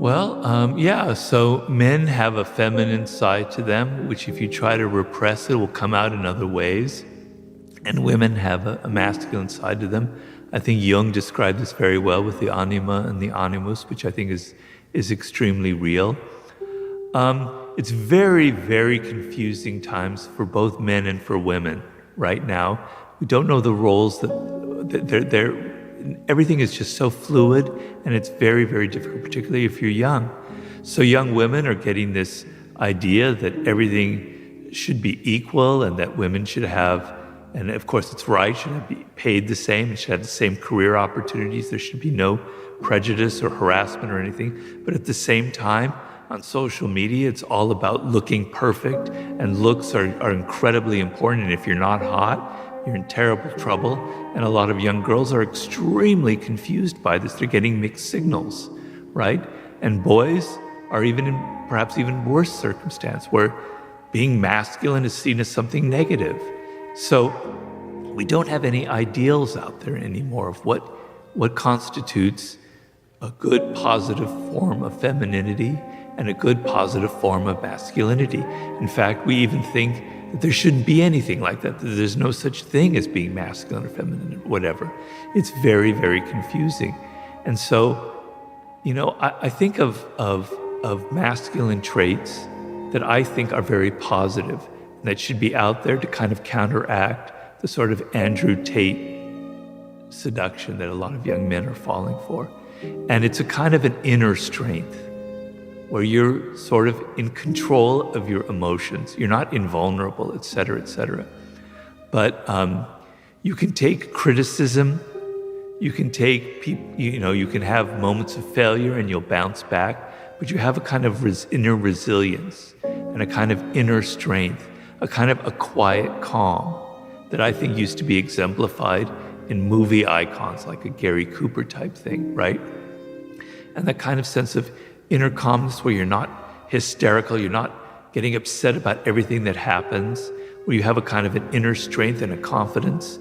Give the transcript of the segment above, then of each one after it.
Yeah, so men have a feminine side to them, which if you try to repress it will come out in other ways. And women have a masculine side to them. I think Jung described this very well with the anima and the animus, which I think is extremely real. It's very, very confusing times for both men and for women right now. We don't know the roles that they're everything is just so fluid, and it's very, very difficult, particularly if you're young. So young women are getting this idea that everything should be equal and that women should have, and of course it's right, should be paid the same and should have the same career opportunities. There should be no prejudice or harassment or anything. But at the same time, on social media, it's all about looking perfect, and looks are incredibly important. And if you're not hot, you're in terrible trouble. And a lot of young girls are extremely confused by this. They're getting mixed signals, right? And boys are even in perhaps even worse circumstance, where being masculine is seen as something negative. So we don't have any ideals out there anymore of what constitutes a good positive form of femininity and a good positive form of masculinity. In fact, we even think that there shouldn't be anything like that there's no such thing as being masculine or feminine or whatever. It's very, very confusing. And so, I think of masculine traits that I think are very positive and that should be out there to kind of counteract the sort of Andrew Tate seduction that a lot of young men are falling for. And it's a kind of an inner strength where you're sort of in control of your emotions. You're not invulnerable, et cetera, et cetera. But you can take criticism, you can take, you can have moments of failure and you'll bounce back, but you have a kind of inner resilience and a kind of inner strength, a kind of a quiet calm that I think used to be exemplified in movie icons like a Gary Cooper type thing, right? And that kind of sense of inner calmness where you're not hysterical, you're not getting upset about everything that happens, where you have a kind of an inner strength and a confidence,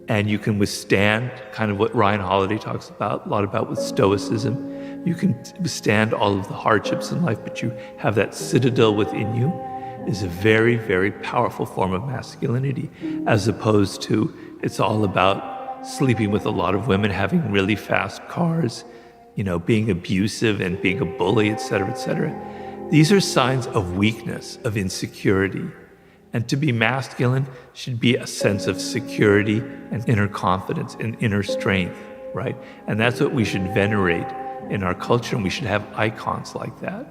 and you can withstand kind of what Ryan Holiday talks about, a lot about with stoicism. You can withstand all of the hardships in life, but you have that citadel within you, is a very, very powerful form of masculinity, as opposed to it's all about sleeping with a lot of women, having really fast cars, being abusive and being a bully, et cetera, et cetera. These are signs of weakness, of insecurity. And to be masculine should be a sense of security and inner confidence and inner strength, right? And that's what we should venerate in our culture, and we should have icons like that.